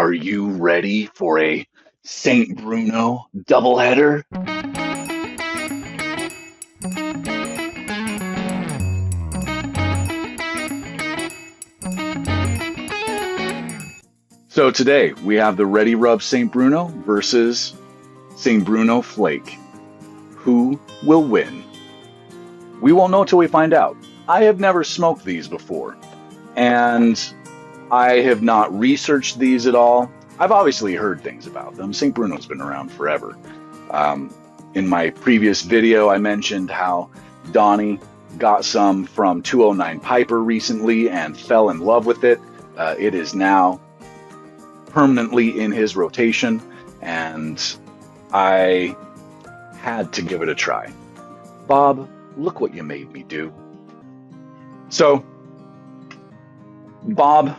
Are you ready for a St. Bruno doubleheader? So today we have the Ready Rub St. Bruno versus St. Bruno Flake. Who will win? We won't know till we find out. I have never smoked these before, and I have not researched these at all. I've obviously heard things about them. St. Bruno's been around forever. In my previous video, I mentioned how Donnie got some from 209 Piper recently and fell in love with it. It is now permanently in his rotation, and I had to give it a try. Bob, look what you made me do. So, Bob,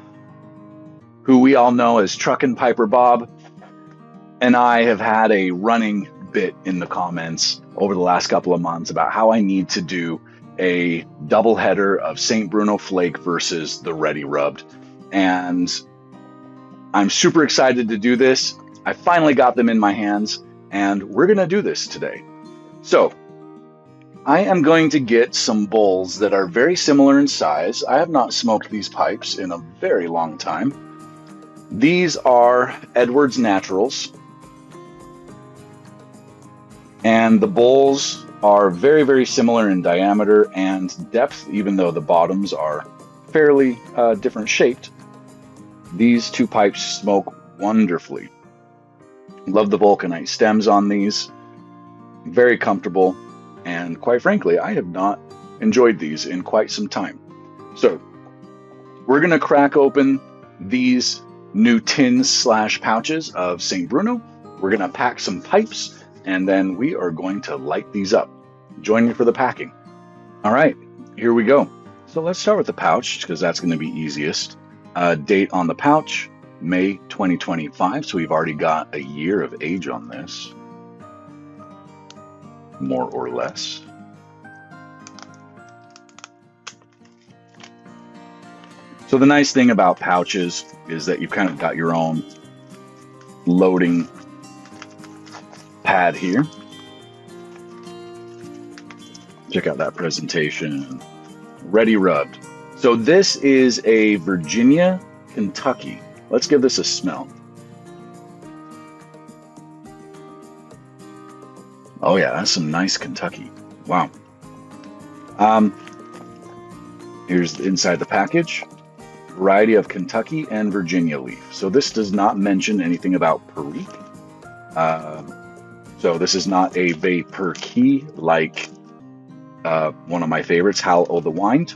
who we all know as Truckin' Piper Bob, and I have had a running bit in the comments over the last couple of months about how I need to do a doubleheader of St. Bruno Flake versus the Ready Rubbed. And I'm super excited to do this. I finally got them in my hands, and we're going to do this today. So, I am going to get some bowls that are very similar in size. I have not smoked these pipes in a very long time. These are Edwards Naturals, and the bowls are very, very similar in diameter and depth, even though the bottoms are fairly different shaped. These two pipes smoke wonderfully. Love the vulcanite stems on these. Very comfortable, and quite frankly, I have not enjoyed these in quite some time. So we're going to crack open these new tins/pouches of St. Bruno. We're going to pack some pipes, and then we are going to light these up. Join me for the packing. All right, here we go. So let's start with the pouch, because that's going to be easiest. Date on the pouch, May 2025, so we've already got a year of age on this, more or less. So the nice thing about pouches is that you've kind of got your own loading pad here. Check out that presentation. Ready Rubbed. So this is a Virginia, Kentucky. Let's give this a smell. Oh yeah, that's some nice Kentucky. Wow. Here's inside the package. Variety of Kentucky and Virginia leaf. So this does not mention anything about Perique. So this is not a vapor key like one of my favorites, Hal o' the Wind,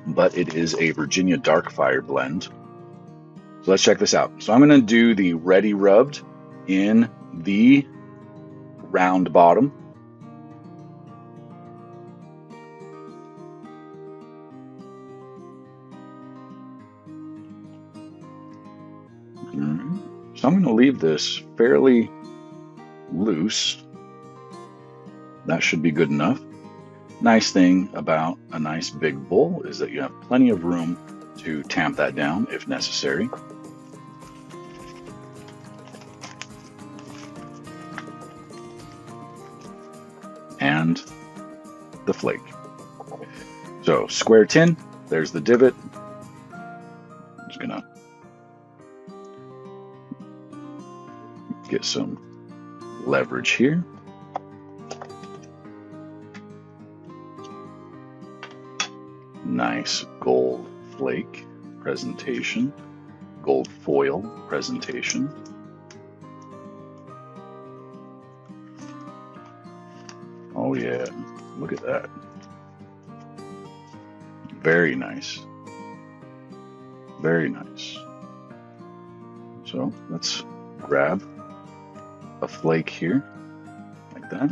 but it is a Virginia Dark Fire blend. So let's check this out. So I'm going to do the Ready Rubbed in the round bottom. So I'm going to leave this fairly loose. That should be good enough. Nice thing about a nice big bowl is that you have plenty of room to tamp that down if necessary. And the flake. So square tin, there's the divot. I'm just gonna get some leverage here. Nice gold flake presentation, gold foil presentation. Oh yeah, look at that. Very nice. Very nice. So let's grab a flake here, like that.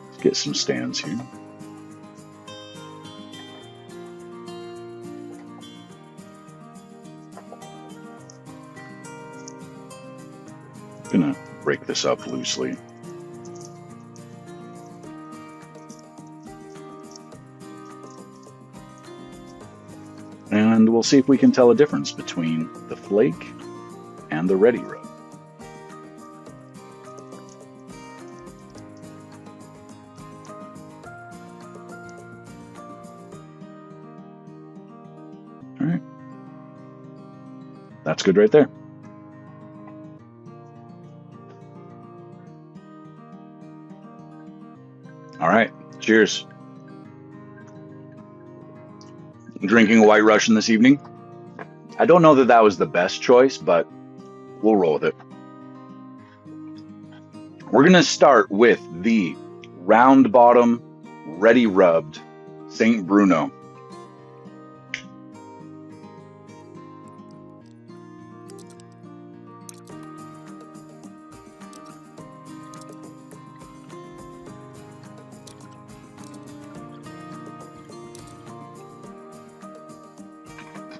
Let's get some stands here. I'm gonna break this up loosely. And we'll see if we can tell a difference between the Flake and the Ready Rub. All right. That's good right there. All right. Cheers. Drinking a White Russian this evening. I don't know that that was the best choice, but we'll roll with it. We're going to start with the round bottom, ready rubbed St. Bruno.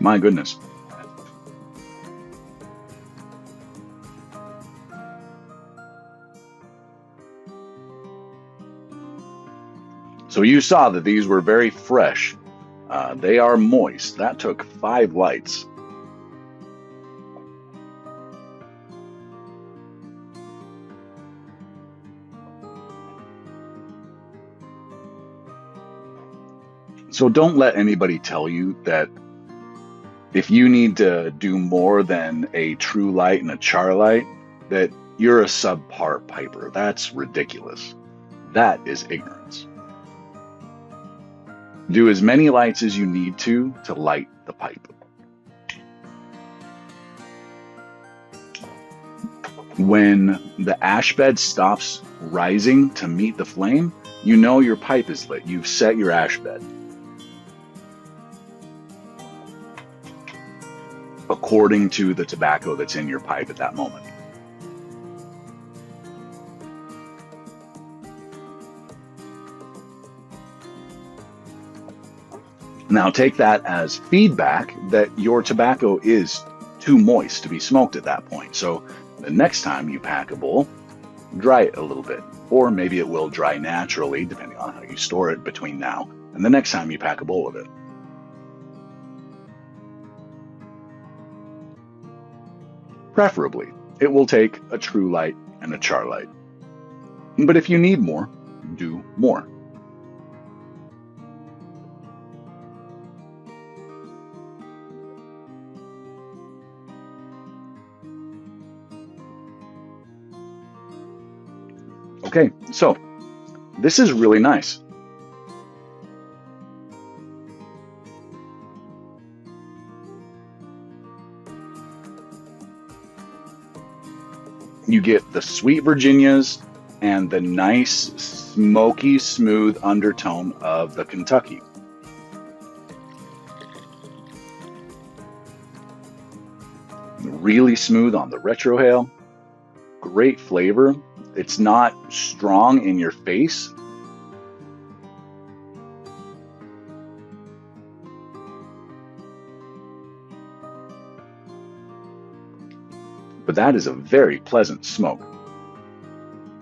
My goodness. So you saw that these were very fresh. They are moist. That took 5 lights. So don't let anybody tell you that if you need to do more than a true light and a char light, that you're a subpar piper. That's ridiculous. That is ignorance. Do as many lights as you need to light the pipe. When the ash bed stops rising to meet the flame, you know your pipe is lit. You've set your ash bed. According to the tobacco that's in your pipe at that moment. Now take that as feedback that your tobacco is too moist to be smoked at that point. So the next time you pack a bowl, dry it a little bit, or maybe it will dry naturally depending on how you store it between now and the next time you pack a bowl of it. Preferably, it will take a true light and a char light. But if you need more, do more. Okay, so this is really nice. You get the sweet Virginias and the nice, smoky, smooth undertone of the Kentucky. Really smooth on the retrohale. Great flavor. It's not strong in your face. But that is a very pleasant smoke.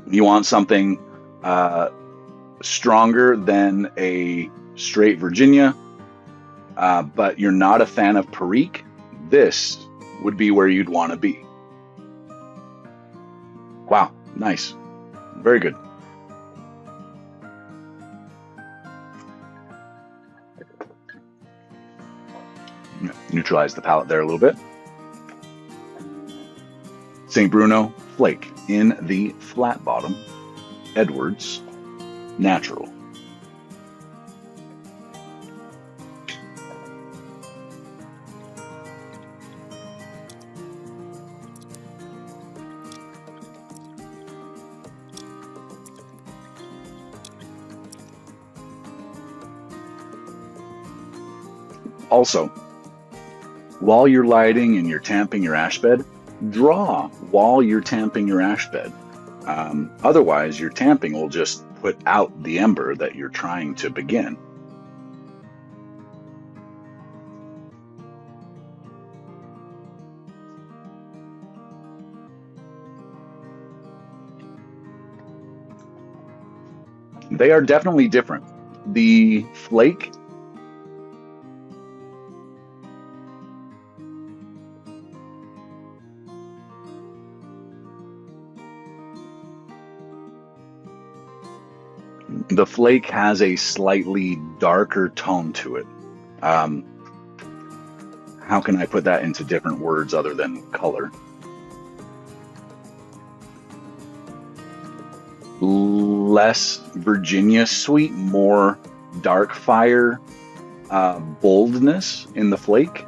You want something stronger than a straight Virginia, but you're not a fan of Perique, this would be where you'd want to be. Wow, nice. Very good. Neutralize the palate there a little bit. St. Bruno Flake in the flat bottom, Edwards Natural. Also, while you're lighting and you're tamping your ash bed, draw while you're tamping your ash bed. Otherwise, your tamping will just put out the ember that you're trying to begin. They are definitely different. The Flake The flake has a slightly darker tone to it. How can I put that into different words other than color? Less Virginia sweet, more dark fire boldness in the flake.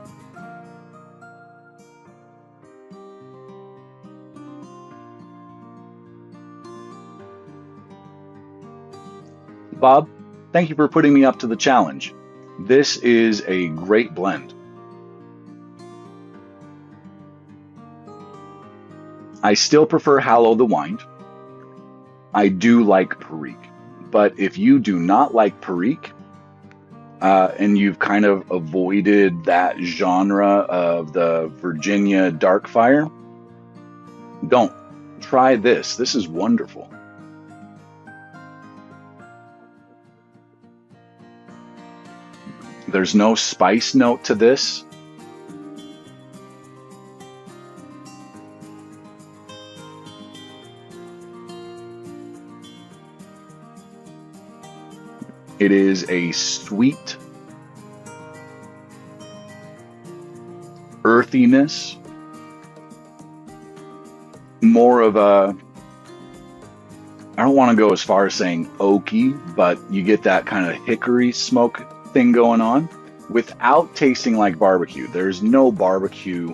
Bob, thank you for putting me up to the challenge. This is a great blend. I still prefer Hallow the Wind. I do like Perique, but if you do not like Perique, and you've kind of avoided that genre of the Virginia dark fire, don't. Try this. This is wonderful. There's no spice note to this. It is a sweet earthiness, more of a, I don't want to go as far as saying oaky, but you get that kind of hickory smoke thing going on without tasting like barbecue. There's no barbecue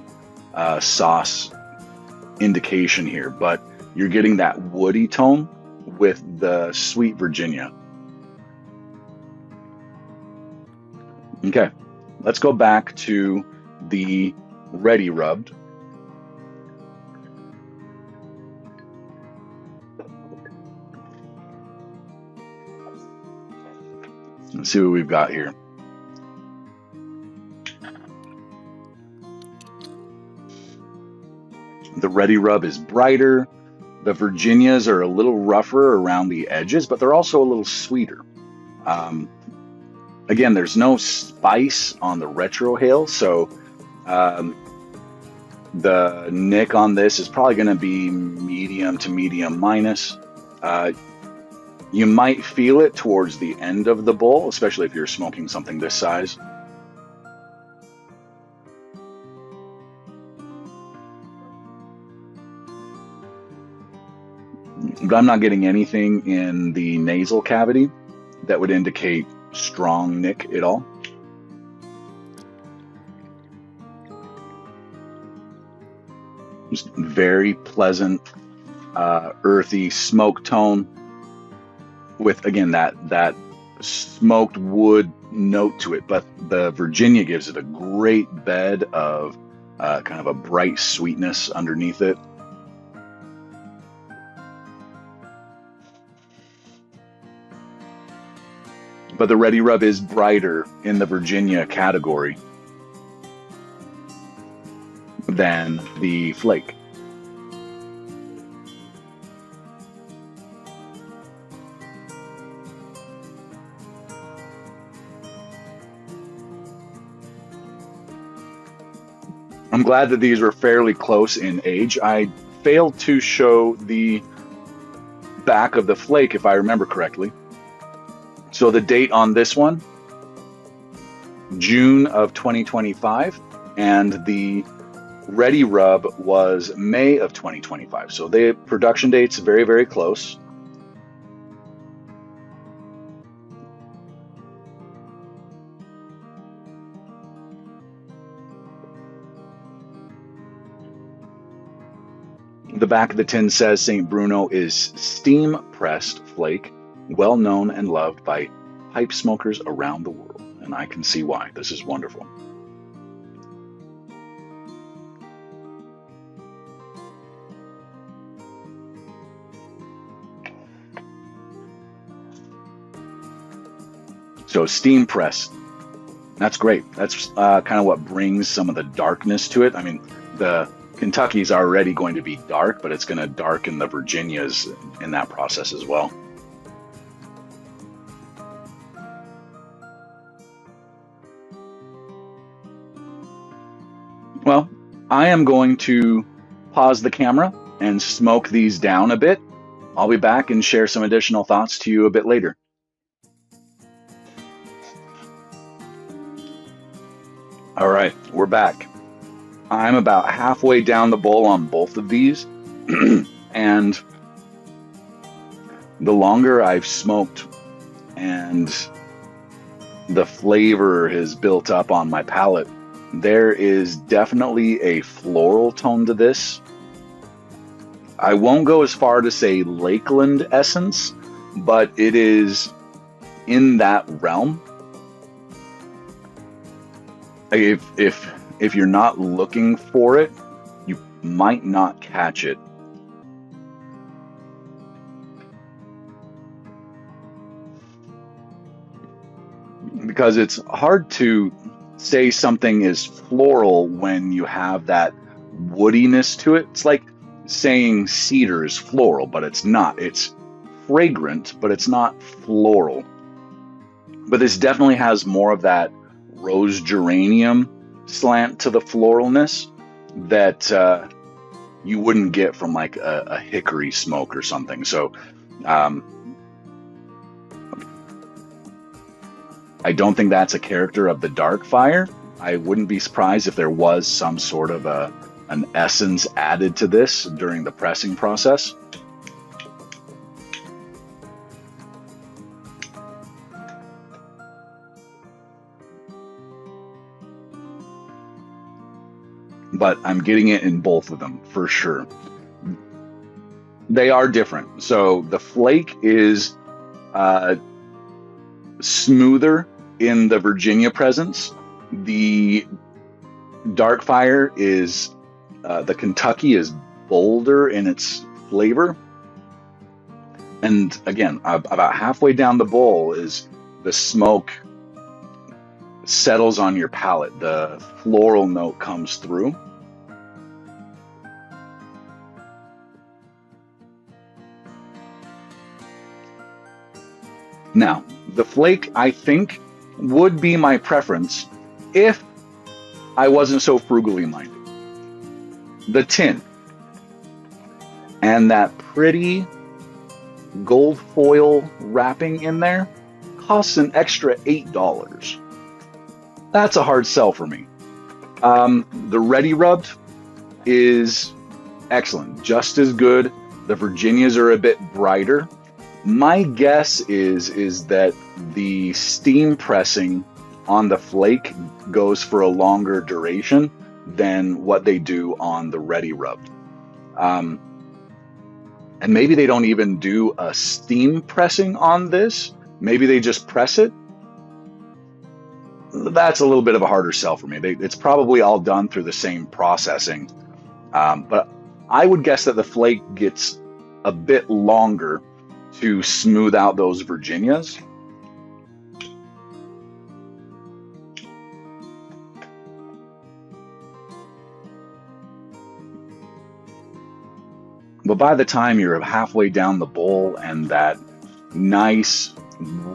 sauce indication here, but you're getting that woody tone with the sweet Virginia. Okay, let's go back to the Ready Rubbed. Let's see what we've got here. The Ready Rub is brighter. The Virginias are a little rougher around the edges, but they're also a little sweeter. Again, there's no spice on the retrohale, so the nick on this is probably going to be medium to medium minus. You might feel it towards the end of the bowl, especially if you're smoking something this size. But I'm not getting anything in the nasal cavity that would indicate strong nick at all. Just very pleasant, earthy smoke tone with, again, that smoked wood note to it. But the Virginia gives it a great bed of kind of a bright sweetness underneath it. But the Ready Rub is brighter in the Virginia category than the Flake. I'm glad that these were fairly close in age. I failed to show the back of the Flake, if I remember correctly. So the date on this one, June of 2025, and the Ready Rub was May of 2025. So the production date's very, very close. The back of the tin says St. Bruno is steam-pressed flake, well known and loved by pipe smokers around the world. And I can see why. This is wonderful. So steam pressed. That's great. That's kind of what brings some of the darkness to it. I mean, the Kentucky's already going to be dark, but it's going to darken the Virginias in that process as well. Well, I am going to pause the camera and smoke these down a bit. I'll be back and share some additional thoughts to you a bit later. All right, we're back. I'm about halfway down the bowl on both of these, and the longer I've smoked and the flavor has built up on my palate, there is definitely a floral tone to this. I won't go as far to say Lakeland essence, but it is in that realm. If you're not looking for it, you might not catch it. Because it's hard to say something is floral when you have that woodiness to it. It's like saying cedar is floral, but it's not. It's fragrant, but it's not floral. But this definitely has more of that rose geranium slant to the floralness that you wouldn't get from like a hickory smoke or something. So I don't think that's a character of the dark fire. I wouldn't be surprised if there was some sort of an essence added to this during the pressing process. But I'm getting it in both of them for sure. They are different. So the flake is smoother in the Virginia presence. The dark fire is the Kentucky is bolder in its flavor. And again, about halfway down the bowl is the smoke settles on your palate. The floral note comes through. Now, the flake, I think, would be my preference if I wasn't so frugally minded. The tin and that pretty gold foil wrapping in there costs an extra $8. That's a hard sell for me. The Ready Rubbed is excellent, just as good. The Virginias are a bit brighter. My guess is that the steam pressing on the flake goes for a longer duration than what they do on the Ready Rubbed. And maybe they don't even do a steam pressing on this. Maybe they just press it. That's a little bit of a harder sell for me. It's probably all done through the same processing. But I would guess that the flake gets a bit longer to smooth out those Virginias. But by the time you're halfway down the bowl and that nice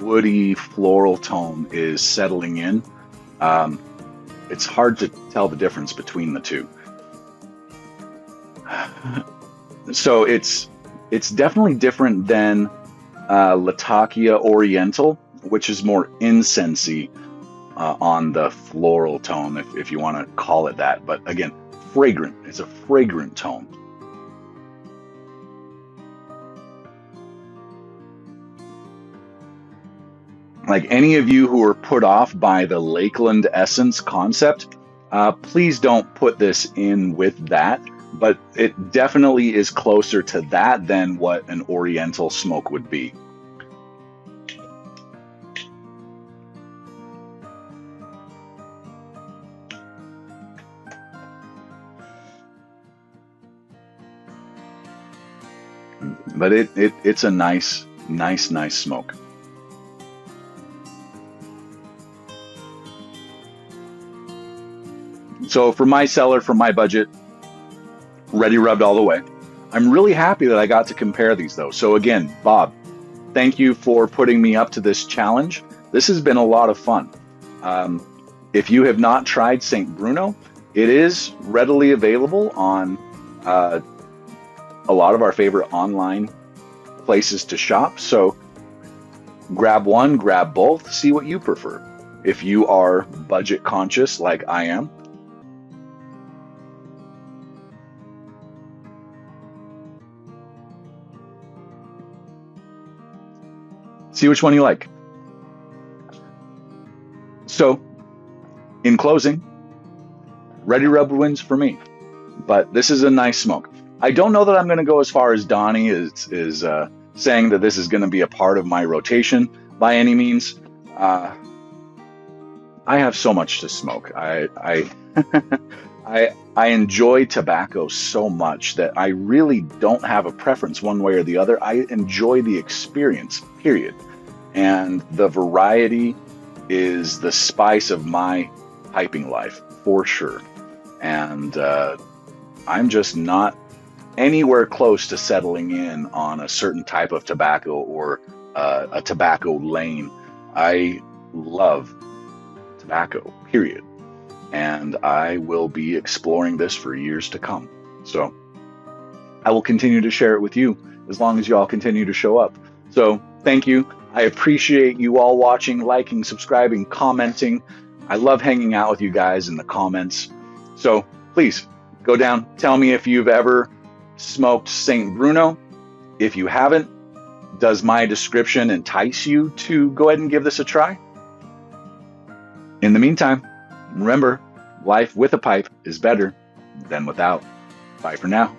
woody floral tone is settling in, it's hard to tell the difference between the two. So it's definitely different than Latakia Oriental, which is more incensey on the floral tone, if you want to call it that. But again, fragrant. It's a fragrant tone. Like any of you who are put off by the Lakeland essence concept, please don't put this in with that. But it definitely is closer to that than what an Oriental smoke would be. But it's a nice smoke. So for my cellar, for my budget, Ready Rubbed all the way. I'm really happy that I got to compare these though. So again, Bob, thank you for putting me up to this challenge. This has been a lot of fun. If you have not tried St. Bruno, it is readily available on a lot of our favorite online places to shop. So grab one, grab both, see what you prefer. If you are budget conscious like I am, see which one you like. So, in closing, Ready Rub wins for me, but this is a nice smoke. I don't know that I'm going to go as far as Donnie is saying that this is going to be a part of my rotation by any means. I have so much to smoke. I enjoy tobacco so much that I really don't have a preference one way or the other. I enjoy the experience, period. And the variety is the spice of my piping life, for sure. And I'm just not anywhere close to settling in on a certain type of tobacco or a tobacco lane. I love tobacco, period. And I will be exploring this for years to come. So I will continue to share it with you as long as you all continue to show up. So thank you. I appreciate you all watching, liking, subscribing, commenting. I love hanging out with you guys in the comments. So please go down, tell me if you've ever smoked St. Bruno. If you haven't, does my description entice you to go ahead and give this a try? In the meantime, remember, life with a pipe is better than without. Bye for now.